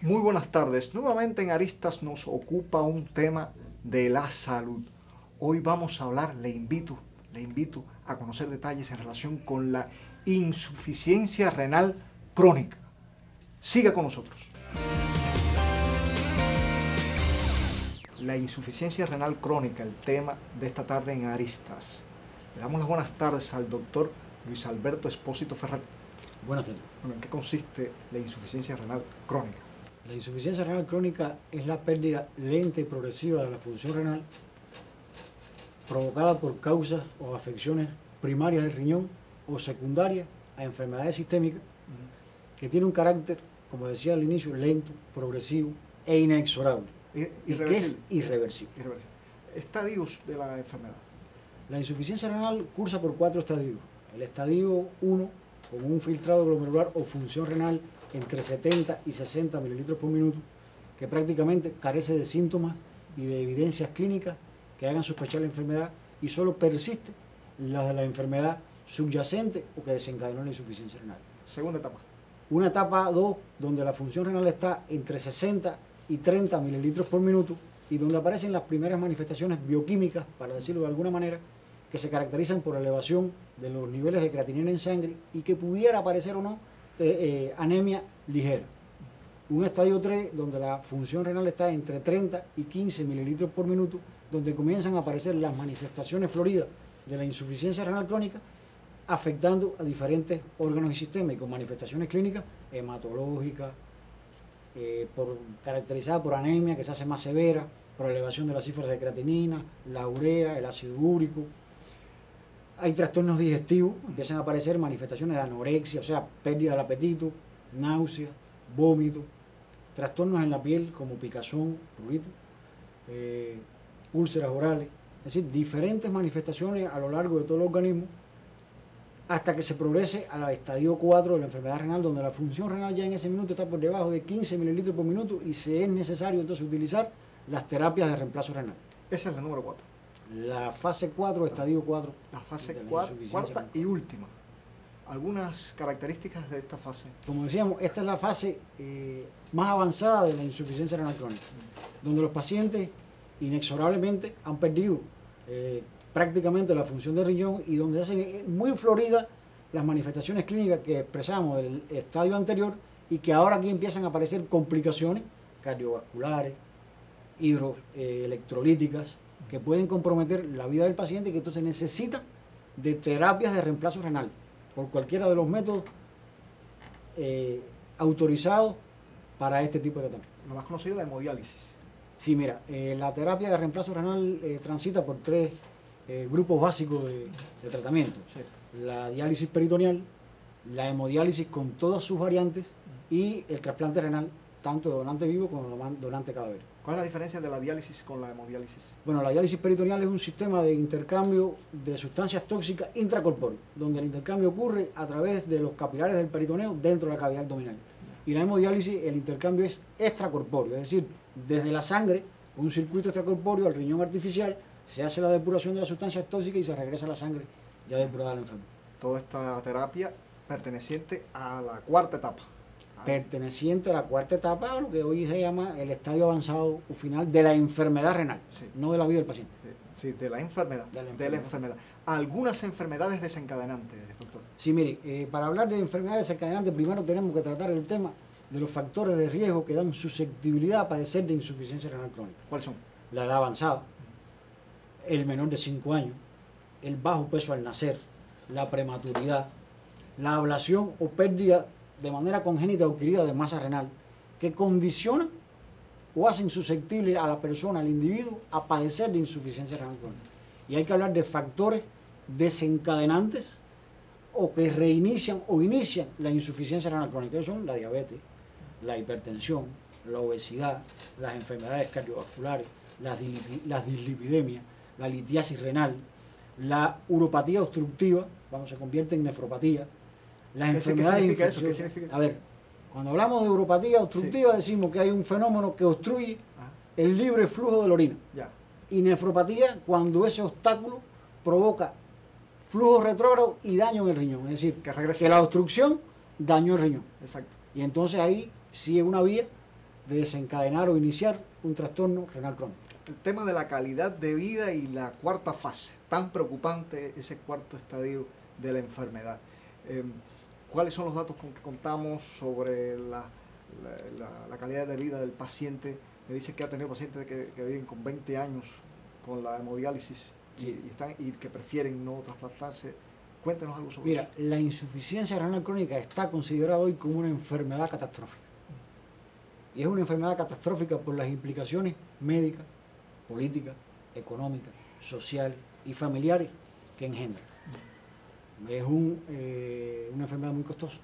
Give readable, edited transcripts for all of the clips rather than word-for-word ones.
Muy buenas tardes. Nuevamente en Aristas nos ocupa un tema de la salud. Hoy vamos a hablar, le invito a conocer detalles en relación con la insuficiencia renal crónica. Siga con nosotros. La insuficiencia renal crónica, el tema de esta tarde en Aristas. Le damos las buenas tardes al doctor Luis Alberto Espósito Ferrer. Buenas tardes. Bueno, ¿en qué consiste la insuficiencia renal crónica? La insuficiencia renal crónica es la pérdida lenta y progresiva de la función renal provocada por causas o afecciones primarias del riñón o secundarias a enfermedades sistémicas que tiene un carácter, como decía al inicio, lento, progresivo e inexorable. Y que es irreversible. Estadios de la enfermedad. La insuficiencia renal cursa por 4 estadios. El estadio 1, con un filtrado glomerular o función renal entre 70 y 60 mililitros por minuto, que prácticamente carece de síntomas y de evidencias clínicas que hagan sospechar la enfermedad y solo persiste la de la enfermedad subyacente o que desencadenó la insuficiencia renal. Segunda etapa. Una etapa 2, donde la función renal está entre 60 y 30 mililitros por minuto y donde aparecen las primeras manifestaciones bioquímicas, para decirlo de alguna manera, que se caracterizan por elevación de los niveles de creatinina en sangre y que pudiera aparecer o no anemia ligera. Un estadio 3, donde la función renal está entre 30 y 15 mililitros por minuto, donde comienzan a aparecer las manifestaciones floridas de la insuficiencia renal crónica, afectando a diferentes órganos y sistemas y con manifestaciones clínicas hematológicas, caracterizadas por anemia que se hace más severa, por elevación de las cifras de creatinina, la urea, el ácido úrico. Hay trastornos digestivos, empiezan a aparecer manifestaciones de anorexia, o sea, pérdida del apetito, náusea, vómito, trastornos en la piel como picazón, prurito, úlceras orales, es decir, diferentes manifestaciones a lo largo de todo el organismo hasta que se progrese al estadio 4 de la enfermedad renal, donde la función renal ya en ese minuto está por debajo de 15 mililitros por minuto y se es necesario entonces utilizar las terapias de reemplazo renal. Esa es la número 4. La fase 4, estadio 4. La fase 4, cuarta y última. Algunas características de esta fase. Como decíamos, esta es la fase más avanzada de la insuficiencia renal crónica, donde los pacientes inexorablemente han perdido prácticamente la función del riñón y donde hacen muy floridas las manifestaciones clínicas que expresamos del estadio anterior y que ahora aquí empiezan a aparecer complicaciones cardiovasculares, hidroelectrolíticas, que pueden comprometer la vida del paciente y que entonces necesitan de terapias de reemplazo renal por cualquiera de los métodos autorizados para este tipo de tratamiento. Lo más conocido es la hemodiálisis. Sí, mira, la terapia de reemplazo renal transita por 3 grupos básicos de tratamiento. Sí. La diálisis peritoneal, la hemodiálisis con todas sus variantes y el trasplante renal, tanto de donante vivo como de donante cadavérico. ¿Cuál es la diferencia de la diálisis con la hemodiálisis? Bueno, la diálisis peritoneal es un sistema de intercambio de sustancias tóxicas intracorpóreas, donde el intercambio ocurre a través de los capilares del peritoneo dentro de la cavidad abdominal. Y la hemodiálisis, el intercambio es extracorpóreo, es decir, desde la sangre, un circuito extracorpóreo al riñón artificial, se hace la depuración de las sustancias tóxicas y se regresa a la sangre ya depurada al enfermo. Toda esta terapia perteneciente a la 4ª etapa. Perteneciente a la 4ª etapa, a lo que hoy se llama el estadio avanzado o final de la enfermedad renal, sí, no de la vida del paciente. Sí, de la enfermedad. De la enfermedad. Algunas enfermedades desencadenantes, doctor. Sí, mire, para hablar de enfermedades desencadenantes, primero tenemos que tratar el tema de los factores de riesgo que dan susceptibilidad a padecer de insuficiencia renal crónica. ¿Cuáles son? La edad avanzada, el menor de 5 años, el bajo peso al nacer, la prematuridad, la ablación o pérdida de manera congénita o adquirida de masa renal, que condicionan o hacen susceptible a la persona, al individuo, a padecer de insuficiencia renal crónica. Y hay que hablar de factores desencadenantes o que reinician o inician la insuficiencia renal crónica, que son la diabetes, la hipertensión, la obesidad, las enfermedades cardiovasculares, las dislipidemias, la litiasis renal, la uropatía obstructiva, cuando se convierte en nefropatía, las enfermedades infecciosas. ¿Qué significa? A ver, cuando hablamos de uropatía obstructiva, sí, decimos que hay un fenómeno que obstruye el libre flujo de la orina. Ya. Y nefropatía cuando ese obstáculo provoca flujo retrógrado y daño en el riñón. Es decir, que la obstrucción dañó el riñón. Exacto. Y entonces ahí sí es una vía de desencadenar o iniciar un trastorno renal crónico. El tema de la calidad de vida y la cuarta fase, tan preocupante ese cuarto estadio de la enfermedad. ¿Cuáles son los datos con que contamos sobre la calidad de vida del paciente? Me dice que ha tenido pacientes que viven con 20 años con la hemodiálisis y que prefieren no trasplantarse. Cuéntenos algo sobre eso. Mira, la insuficiencia renal crónica está considerada hoy como una enfermedad catastrófica. Y es una enfermedad catastrófica por las implicaciones médicas, políticas, económicas, sociales y familiares que engendra. Es una enfermedad muy costosa,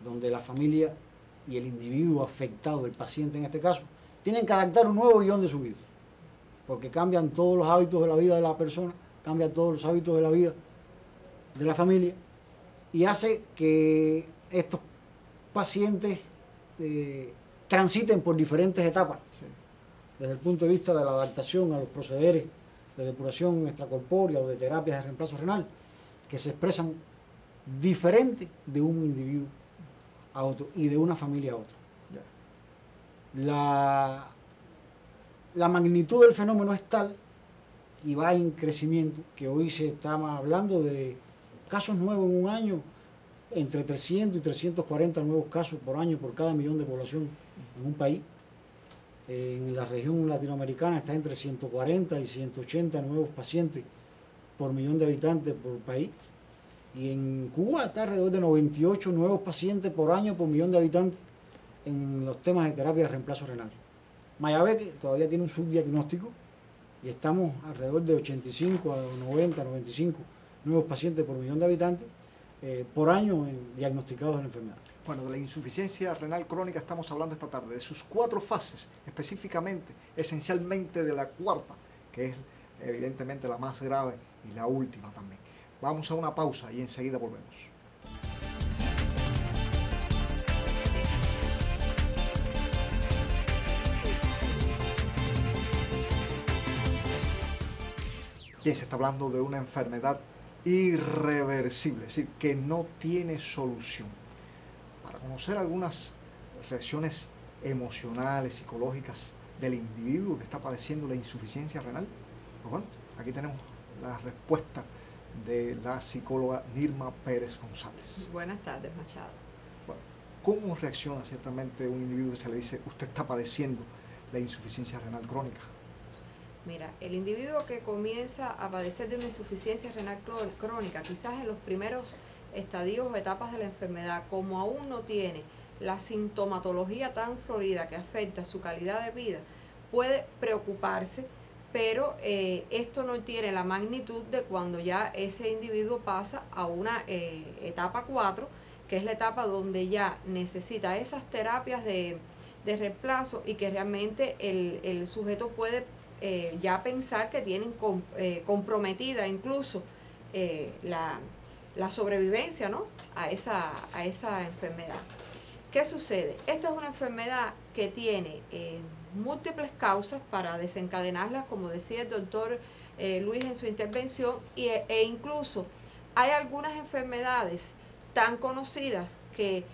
donde la familia y el individuo afectado, el paciente en este caso, tienen que adaptar un nuevo guión de su vida, porque cambian todos los hábitos de la vida de la persona, cambian todos los hábitos de la vida de la familia, y hace que estos pacientes transiten por diferentes etapas, desde el punto de vista de la adaptación a los procederes de depuración extracorpórea o de terapias de reemplazo renal, que se expresan diferente de un individuo a otro y de una familia a otra. La magnitud del fenómeno es tal y va en crecimiento que hoy se está hablando de casos nuevos en un año, entre 300 y 340 nuevos casos por año por cada millón de población en un país. En la región latinoamericana está entre 140 y 180 nuevos pacientes por millón de habitantes por país. Y en Cuba está alrededor de 98 nuevos pacientes por año por millón de habitantes en los temas de terapia de reemplazo renal. Mayabeque todavía tiene un subdiagnóstico y estamos alrededor de 85 a 90, 95 nuevos pacientes por millón de habitantes por año diagnosticados de la enfermedad. Bueno, de la insuficiencia renal crónica estamos hablando esta tarde, de sus 4 fases, específicamente, esencialmente de la cuarta, que es evidentemente la más grave y la última también. Vamos a una pausa y enseguida volvemos. Bien, se está hablando de una enfermedad irreversible, es decir, que no tiene solución. Para conocer algunas reacciones emocionales, psicológicas del individuo que está padeciendo la insuficiencia renal, pues bueno, aquí tenemos la respuesta de la psicóloga Nirma Pérez González. Buenas tardes, Machado. Bueno, ¿cómo reacciona ciertamente un individuo que se le dice usted está padeciendo la insuficiencia renal crónica? Mira, el individuo que comienza a padecer de una insuficiencia renal crónica, quizás en los primeros estadios o etapas de la enfermedad, como aún no tiene la sintomatología tan florida que afecta su calidad de vida, puede preocuparse, pero esto no tiene la magnitud de cuando ya ese individuo pasa a una etapa 4, que es la etapa donde ya necesita esas terapias de reemplazo y que realmente el sujeto puede ya pensar que tienen comprometida incluso la sobrevivencia, ¿no?, a esa enfermedad. ¿Qué sucede? Esta es una enfermedad que tiene múltiples causas para desencadenarlas, como decía el doctor Luis en su intervención, e incluso hay algunas enfermedades tan conocidas que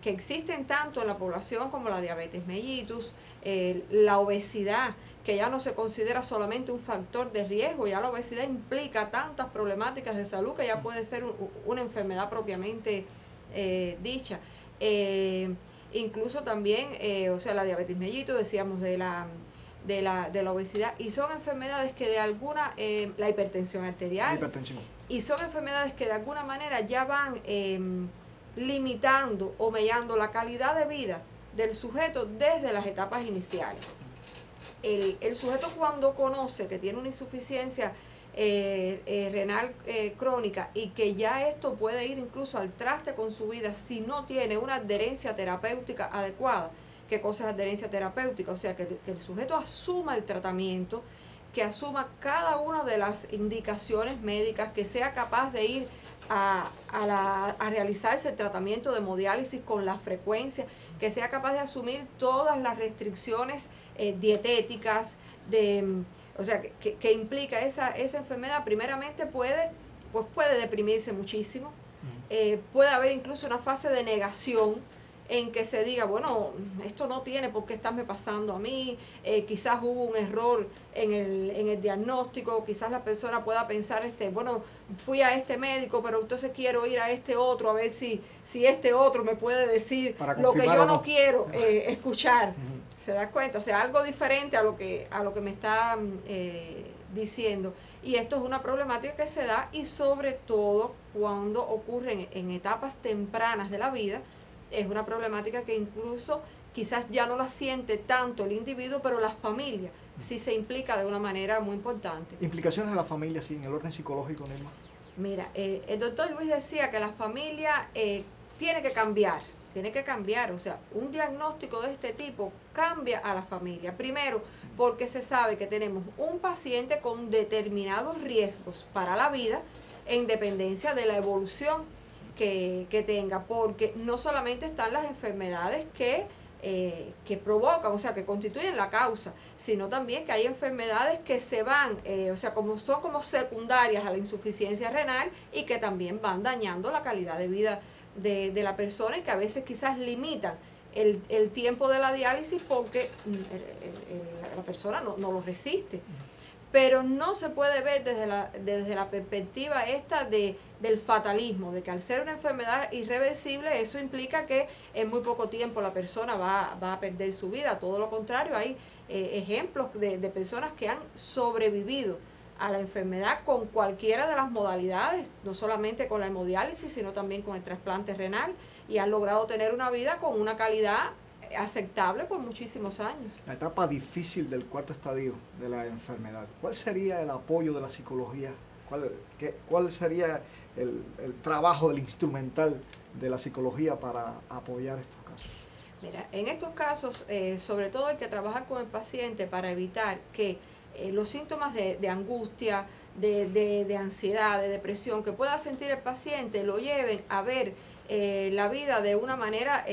existen tanto en la población como la diabetes mellitus, la obesidad, que ya no se considera solamente un factor de riesgo, ya la obesidad implica tantas problemáticas de salud que ya puede ser una enfermedad propiamente dicha. Incluso también, o sea, la diabetes mellitus, decíamos de la obesidad, y son enfermedades que de alguna, la hipertensión arterial, y son enfermedades que de alguna manera ya van limitando o mellando la calidad de vida del sujeto desde las etapas iniciales. El sujeto, cuando conoce que tiene una insuficiencia renal crónica y que ya esto puede ir incluso al traste con su vida si no tiene una adherencia terapéutica adecuada. ¿Qué cosa es adherencia terapéutica? O sea, que el sujeto asuma el tratamiento, que asuma cada una de las indicaciones médicas, que sea capaz de ir a realizarse el tratamiento de hemodiálisis con la frecuencia, que sea capaz de asumir todas las restricciones dietéticas, o sea, que implica esa enfermedad. Primeramente puede deprimirse muchísimo, puede haber incluso una fase de negación en que se diga, bueno, esto no tiene por qué estarme pasando a mí, quizás hubo un error en el diagnóstico, quizás la persona pueda pensar, bueno, fui a este médico, pero entonces quiero ir a este otro, a ver si este otro me puede decir lo que yo no quiero escuchar. ¿Se da cuenta? O sea, algo diferente a lo que me está diciendo. Y esto es una problemática que se da, y sobre todo cuando ocurre en etapas tempranas de la vida. Es una problemática que incluso quizás ya no la siente tanto el individuo, pero la familia sí se implica de una manera muy importante. ¿Implicaciones de la familia, sí, en el orden psicológico, Nelma? Mira, el doctor Luis decía que la familia tiene que cambiar, o sea, un diagnóstico de este tipo cambia a la familia. Primero, porque se sabe que tenemos un paciente con determinados riesgos para la vida, en dependencia de la evolución que tenga, porque no solamente están las enfermedades que provocan, o sea, que constituyen la causa, sino también que hay enfermedades que se van, o sea, son como secundarias a la insuficiencia renal, y que también van dañando la calidad de vida de la persona, y que a veces quizás limitan el tiempo de la diálisis porque la persona no lo resiste. Pero no se puede ver desde la perspectiva esta del fatalismo, de que al ser una enfermedad irreversible, eso implica que en muy poco tiempo la persona va a perder su vida. Todo lo contrario, hay ejemplos de personas que han sobrevivido a la enfermedad con cualquiera de las modalidades, no solamente con la hemodiálisis, sino también con el trasplante renal, y han logrado tener una vida con una calidad aceptable por muchísimos años. La etapa difícil del cuarto estadio de la enfermedad. ¿Cuál sería el apoyo de la psicología? ¿Cuál sería el trabajo del instrumental de la psicología para apoyar estos casos? Mira, en estos casos, sobre todo hay que trabajar con el paciente para evitar que los síntomas de angustia, de ansiedad, de depresión que pueda sentir el paciente lo lleven a ver la vida de una manera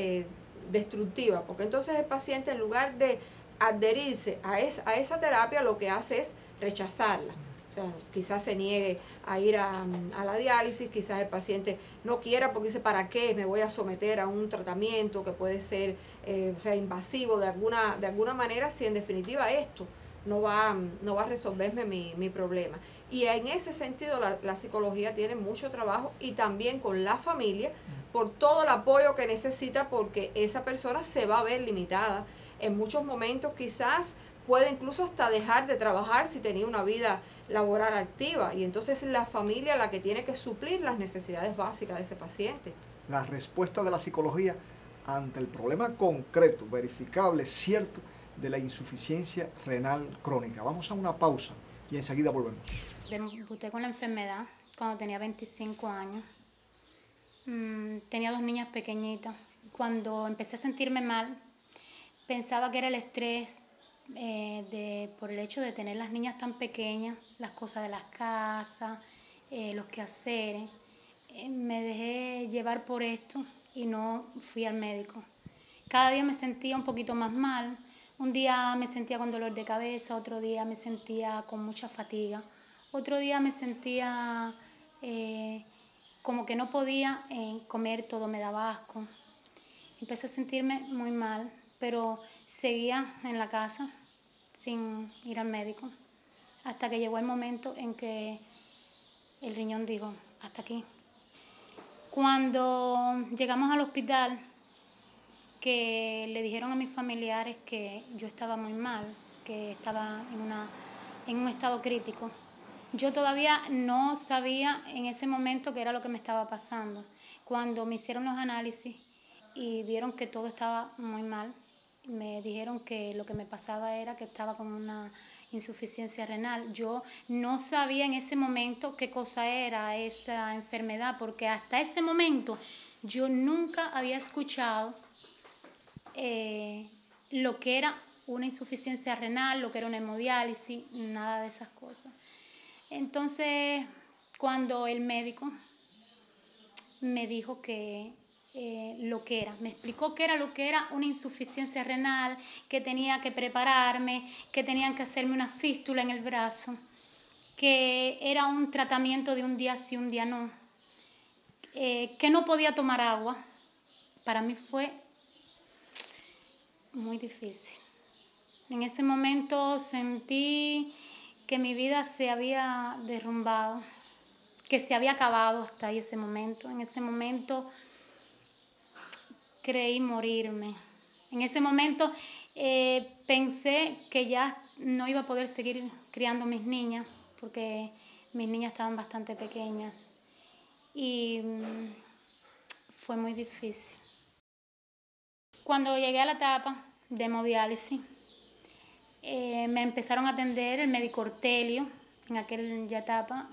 destructiva, porque entonces el paciente, en lugar de adherirse a esa terapia, lo que hace es rechazarla. O sea, quizás se niegue a ir a la diálisis, quizás el paciente no quiera porque dice, ¿para qué me voy a someter a un tratamiento que puede ser o sea, invasivo de alguna manera, si en definitiva esto no va a resolverme mi problema? Y en ese sentido la psicología tiene mucho trabajo, y también con la familia, por todo el apoyo que necesita, porque esa persona se va a ver limitada. En muchos momentos quizás puede incluso hasta dejar de trabajar si tenía una vida laboral activa, y entonces es la familia la que tiene que suplir las necesidades básicas de ese paciente. La respuesta de la psicología ante el problema concreto, verificable, cierto, de la insuficiencia renal crónica. Vamos a una pausa y enseguida volvemos. Debuté con la enfermedad cuando tenía 25 años. Tenía 2 niñas pequeñitas. Cuando empecé a sentirme mal, pensaba que era el estrés por el hecho de tener las niñas tan pequeñas, las cosas de las casas, los quehaceres. Me dejé llevar por esto y no fui al médico. Cada día me sentía un poquito más mal. Un día me sentía con dolor de cabeza, otro día me sentía con mucha fatiga, otro día me sentía como que no podía comer, todo me daba asco. Empecé a sentirme muy mal, pero seguía en la casa sin ir al médico, hasta que llegó el momento en que el riñón dijo, hasta aquí. Cuando llegamos al hospital, que le dijeron a mis familiares que yo estaba muy mal, que estaba en un estado crítico, yo todavía no sabía en ese momento qué era lo que me estaba pasando. Cuando me hicieron los análisis y vieron que todo estaba muy mal, me dijeron que lo que me pasaba era que estaba con una insuficiencia renal. Yo no sabía en ese momento qué cosa era esa enfermedad, porque hasta ese momento yo nunca había escuchado lo que era una insuficiencia renal, lo que era una hemodiálisis, nada de esas cosas. Entonces, cuando el médico me dijo que lo que era, me explicó qué era lo que era una insuficiencia renal, que tenía que prepararme, que tenían que hacerme una fístula en el brazo, que era un tratamiento de un día sí, un día no, que no podía tomar agua. Para mí fue muy difícil. En ese momento sentí que mi vida se había derrumbado, que se había acabado hasta ahí ese momento. En ese momento creí morirme. En ese momento pensé que ya no iba a poder seguir criando mis niñas, porque mis niñas estaban bastante pequeñas. Y fue muy difícil. Cuando llegué a la etapa de hemodiálisis, me empezaron a atender el médico Ortelio, en aquella etapa,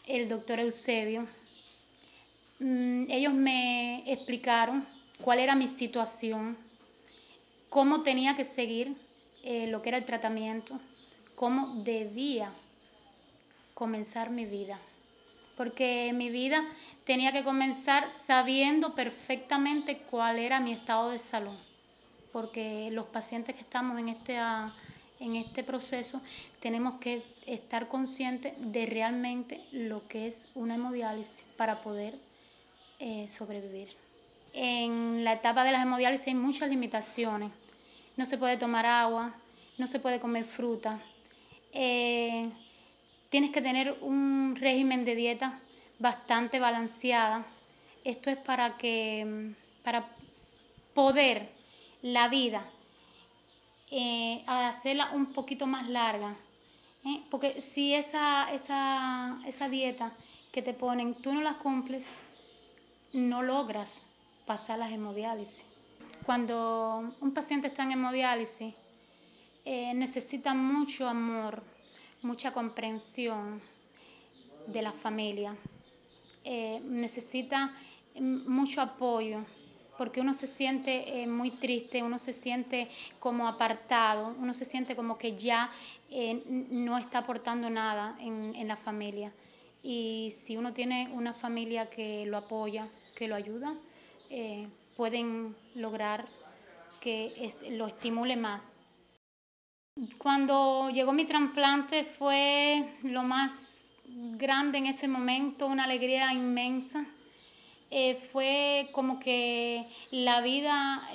el doctor Eusebio. Ellos me explicaron cuál era mi situación, cómo tenía que seguir lo que era el tratamiento, cómo debía comenzar mi vida. Porque mi vida tenía que comenzar sabiendo perfectamente cuál era mi estado de salud. Porque los pacientes que estamos en este proceso tenemos que estar conscientes de realmente lo que es una hemodiálisis para poder sobrevivir. En la etapa de las hemodiálisis hay muchas limitaciones. No se puede tomar agua, no se puede comer fruta. Tienes que tener un régimen de dieta bastante balanceada. Esto es para poder la vida hacerla un poquito más larga. Porque si esa dieta que te ponen, tú no la cumples, no logras pasar las hemodiálisis. Cuando un paciente está en hemodiálisis, necesita mucho amor, mucha comprensión de la familia, necesita mucho apoyo, porque uno se siente muy triste, uno se siente como apartado, uno se siente como que ya no está aportando nada en la familia. Y si uno tiene una familia que lo apoya, que lo ayuda, pueden lograr que lo estimule más. Cuando llegó mi trasplante fue lo más grande en ese momento, una alegría inmensa. Fue como que la vida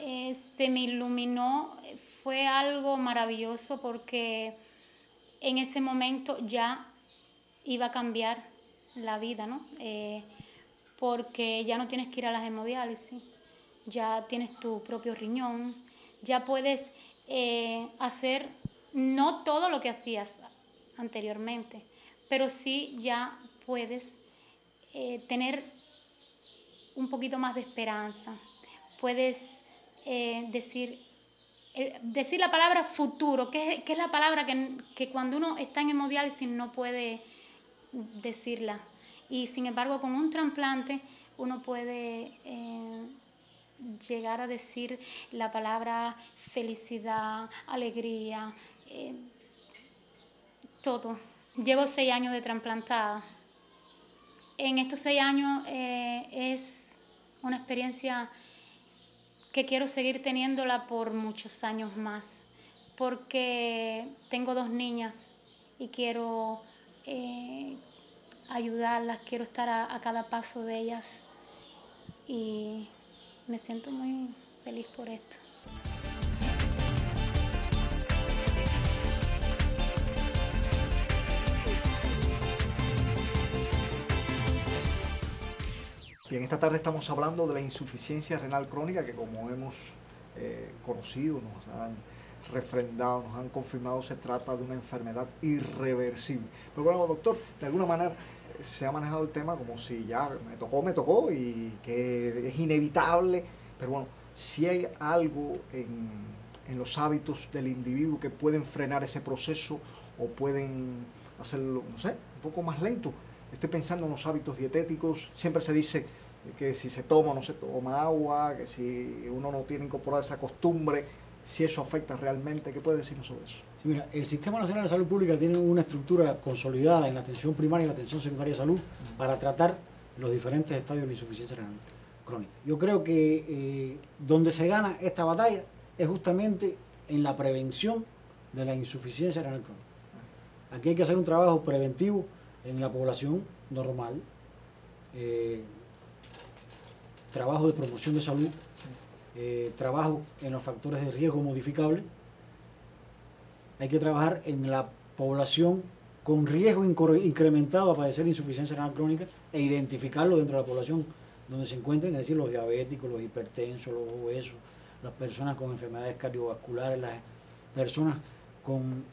se me iluminó, fue algo maravilloso porque en ese momento ya iba a cambiar la vida, ¿no? Porque ya no tienes que ir a las hemodiálisis, ya tienes tu propio riñón, ya puedes hacer no todo lo que hacías anteriormente, pero sí ya puedes tener un poquito más de esperanza. Puedes decir la palabra futuro, que es la palabra que cuando uno está en hemodiálisis no puede decirla. Y sin embargo, con un trasplante uno puede llegar a decir la palabra felicidad, alegría, todo. Llevo 6 años de trasplantada. En estos 6 años es una experiencia que quiero seguir teniéndola por muchos años más, porque tengo 2 niñas y quiero ayudarlas, quiero estar a cada paso de ellas y me siento muy feliz por esto. Bien, esta tarde estamos hablando de la insuficiencia renal crónica que, como hemos conocido, nos han refrendado, nos han confirmado, se trata de una enfermedad irreversible. Pero bueno, doctor, de alguna manera se ha manejado el tema como si ya me tocó y que es inevitable, pero bueno, si hay algo en los hábitos del individuo que pueden frenar ese proceso o pueden hacerlo, no sé, un poco más lento. Estoy pensando en los hábitos dietéticos. Siempre se dice que si se toma o no se toma agua, que si uno no tiene incorporada esa costumbre, si eso afecta realmente. ¿Qué puede decirnos sobre eso? Sí, mira, el Sistema Nacional de Salud Pública tiene una estructura consolidada en la atención primaria y la atención secundaria de salud para tratar los diferentes estadios de la insuficiencia renal crónica. Yo creo que donde se gana esta batalla es justamente en la prevención de la insuficiencia renal crónica. Aquí hay que hacer un trabajo preventivo en la población normal, trabajo de promoción de salud, trabajo en los factores de riesgo modificables. Hay que trabajar en la población con riesgo incrementado a padecer insuficiencia renal crónica e identificarlo dentro de la población donde se encuentren, es decir, los diabéticos, los hipertensos, los obesos, las personas con enfermedades cardiovasculares, las personas con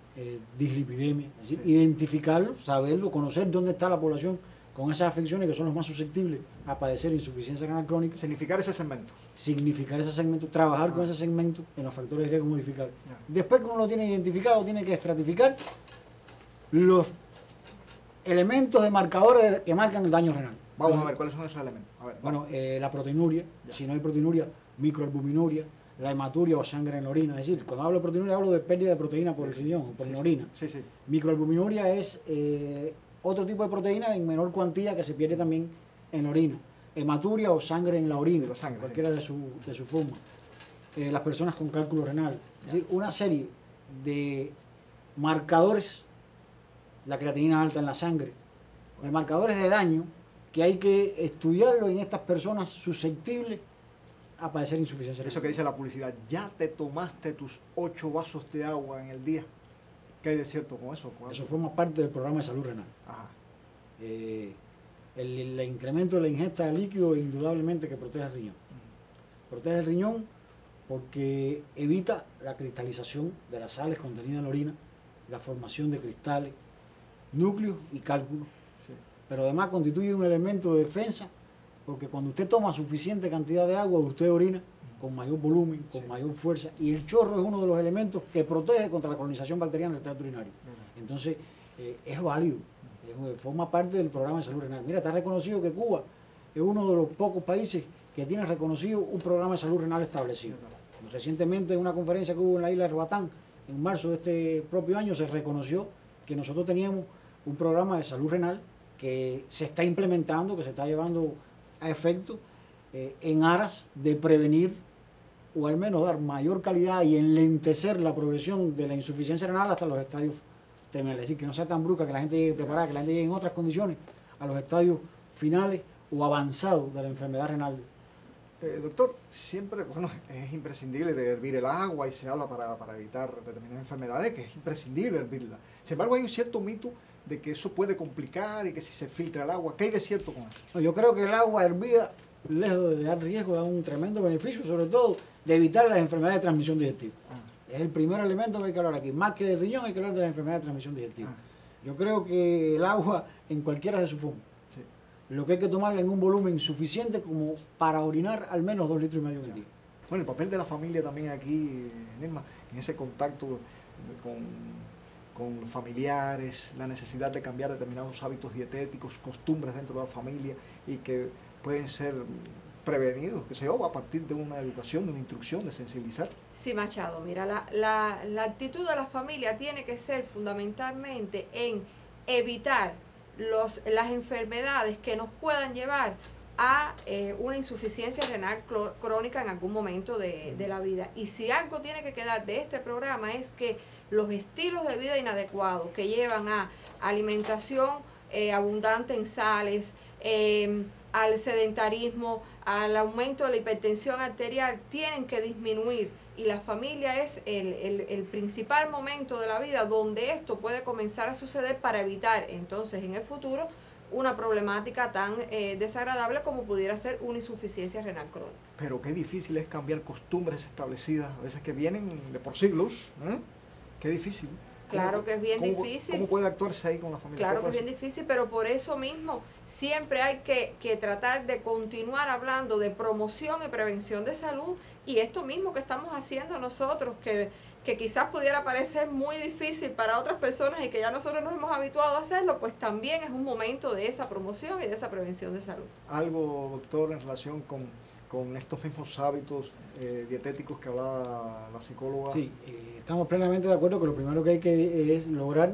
dislipidemia, es decir, identificarlo, saberlo, conocer dónde está la población con esas afecciones que son los más susceptibles a padecer insuficiencia renal crónica. Significar ese segmento. Significar ese segmento, trabajar con ese segmento en los factores de riesgo modificables. Ya. Después que uno lo tiene identificado, tiene que estratificar los elementos de marcadores que marcan el daño renal. Vamos a ver cuáles son esos elementos. A ver, Bueno, la proteinuria, Ya. si no hay proteinuria, microalbuminuria, la hematuria o sangre en la orina. Es decir, cuando hablo de proteinuria hablo de pérdida de proteína por el riñón, por la orina. Sí, sí. Microalbuminuria es otro tipo de proteína en menor cuantía que se pierde también en la orina. Hematuria o sangre en la orina, De la sangre, cualquiera de su forma. Las personas con cálculo renal. Es decir, una serie de marcadores, la creatinina alta en la sangre, de marcadores de daño que hay que estudiarlo en estas personas susceptibles a padecer insuficiencia renal. Eso que dice la publicidad, ya te tomaste tus 8 vasos de agua en el día. ¿Qué hay de cierto con eso? Eso forma parte del programa de salud renal. Ajá. El incremento de la ingesta de líquido indudablemente que protege el riñón. Protege el riñón porque evita la cristalización de las sales contenidas en la orina, la formación de cristales, núcleos y cálculos. Sí. Pero además constituye un elemento de defensa porque cuando usted toma suficiente cantidad de agua, usted orina con mayor volumen, con Sí. mayor fuerza, y el chorro es uno de los elementos que protege contra la colonización bacteriana del tracto urinario. Entonces, es válido, forma parte del programa de salud renal. Mira, está reconocido que Cuba es uno de los pocos países que tiene reconocido un programa de salud renal establecido. Recientemente, en una conferencia que hubo en la isla de Roatán, en marzo de este propio año, se reconoció que nosotros teníamos un programa de salud renal que se está implementando, que se está llevando a efecto en aras de prevenir o al menos dar mayor calidad y enlentecer la progresión de la insuficiencia renal hasta los estadios terminales. Es decir, que no sea tan brusca, que la gente llegue preparada, que la gente llegue en otras condiciones a los estadios finales o avanzados de la enfermedad renal. Doctor, siempre, bueno, es imprescindible de hervir el agua y se habla para evitar determinadas enfermedades, que es imprescindible hervirla. Sin embargo, hay un cierto mito de que eso puede complicar y que si se filtra el agua, ¿qué hay de cierto con eso? No, yo creo que el agua hervida, lejos de dar riesgo, da un tremendo beneficio, sobre todo de evitar las enfermedades de transmisión digestiva. Es el primer elemento que hay que hablar aquí. Más que del riñón, hay que hablar de las enfermedades de transmisión digestiva. Yo creo que el agua, en cualquiera de sus formas, Sí. lo que hay que tomarla en un volumen suficiente como para orinar al menos 2,5 litros en el día. Bueno, el papel de la familia también aquí, Nilma, en ese contacto con los familiares, la necesidad de cambiar determinados hábitos dietéticos, costumbres dentro de la familia y que pueden ser prevenidos, que se yo, a partir de una educación, de una instrucción, de sensibilizar. Sí, Machado, mira, la actitud de la familia tiene que ser fundamentalmente en evitar las enfermedades que nos puedan llevar a una insuficiencia renal crónica en algún momento de la vida. Y si algo tiene que quedar de este programa es que los estilos de vida inadecuados que llevan a alimentación abundante en sales, al sedentarismo, al aumento de la hipertensión arterial, tienen que disminuir. Y la familia es el principal momento de la vida donde esto puede comenzar a suceder para evitar entonces en el futuro una problemática tan desagradable como pudiera ser una insuficiencia renal crónica. Pero qué difícil es cambiar costumbres establecidas, a veces que vienen de por siglos, ¿eh? Qué difícil. Claro que es bien difícil. ¿Cómo puede actuarse ahí con la familia? Claro que es bien difícil, pero por eso mismo siempre hay que tratar de continuar hablando de promoción y prevención de salud, y esto mismo que estamos haciendo nosotros, que quizás pudiera parecer muy difícil para otras personas y que ya nosotros nos hemos habituado a hacerlo, pues también es un momento de esa promoción y de esa prevención de salud. Algo, doctor, en relación con estos mismos hábitos dietéticos que hablaba la psicóloga. Sí, estamos plenamente de acuerdo que lo primero que hay que es lograr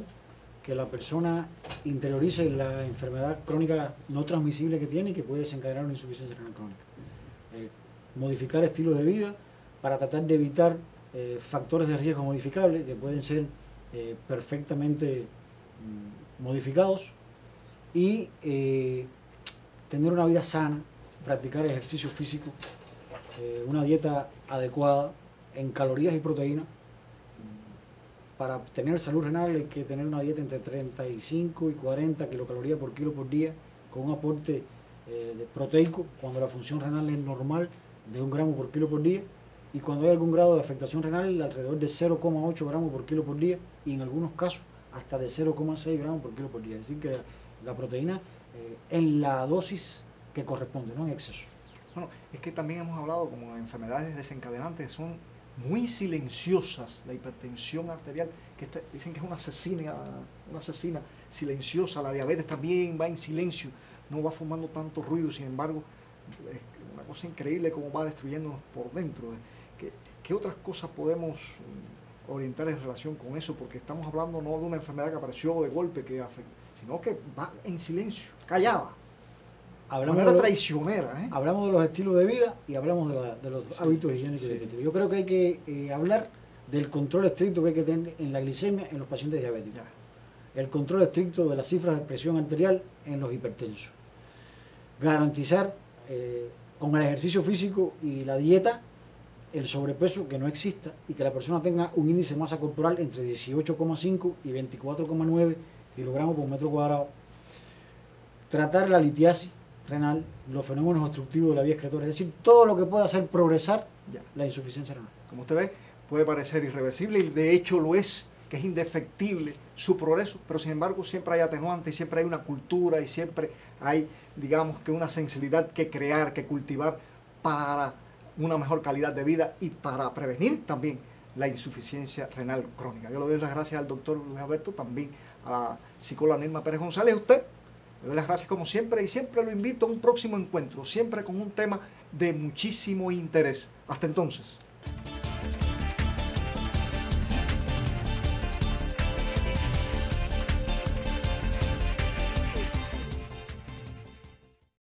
que la persona interiorice la enfermedad crónica no transmisible que tiene y que puede desencadenar una insuficiencia renal crónica. Modificar estilos de vida para tratar de evitar factores de riesgo modificables que pueden ser perfectamente modificados y tener una vida sana, practicar ejercicio físico una dieta adecuada en calorías y proteínas. Para tener salud renal hay que tener una dieta entre 35 y 40 kilocalorías por kilo por día, con un aporte proteico, cuando la función renal es normal, de 1 gramo por kilo por día, y cuando hay algún grado de afectación renal, alrededor de 0,8 gramos por kilo por día, y en algunos casos hasta de 0,6 gramos por kilo por día. Es decir, que la proteína en la dosis que corresponde, no en exceso. Bueno, es que también hemos hablado como enfermedades desencadenantes, son muy silenciosas. La hipertensión arterial, que dicen que es una asesina silenciosa. La diabetes también va en silencio, no va formando tanto ruido, sin embargo, es una cosa increíble cómo va destruyéndonos por dentro. ¿Qué otras cosas podemos orientar en relación con eso? Porque estamos hablando no de una enfermedad que apareció de golpe, sino que va en silencio, callada. Hablamos de traicionera. Hablamos de los estilos de vida y hablamos de los hábitos higiénicos. Sí. Yo creo que hay que hablar del control estricto que hay que tener en la glicemia en los pacientes diabéticos. El control estricto de las cifras de presión arterial en los hipertensos. Garantizar con el ejercicio físico y la dieta el sobrepeso que no exista y que la persona tenga un índice de masa corporal entre 18,5 y 24,9 kilogramos por metro cuadrado. Tratar la litiasis renal, los fenómenos obstructivos de la vía excretora, es decir, todo lo que pueda hacer progresar la insuficiencia renal. Como usted ve, puede parecer irreversible y de hecho lo es, que es indefectible su progreso, pero sin embargo siempre hay atenuantes, siempre hay una cultura y siempre hay, digamos, que una sensibilidad que crear, que cultivar para una mejor calidad de vida y para prevenir también la insuficiencia renal crónica. Yo le doy las gracias al doctor Luis Alberto, también a la psicóloga Nilma Pérez González, a usted. Le doy las gracias como siempre y siempre lo invito a un próximo encuentro, siempre con un tema de muchísimo interés. Hasta entonces.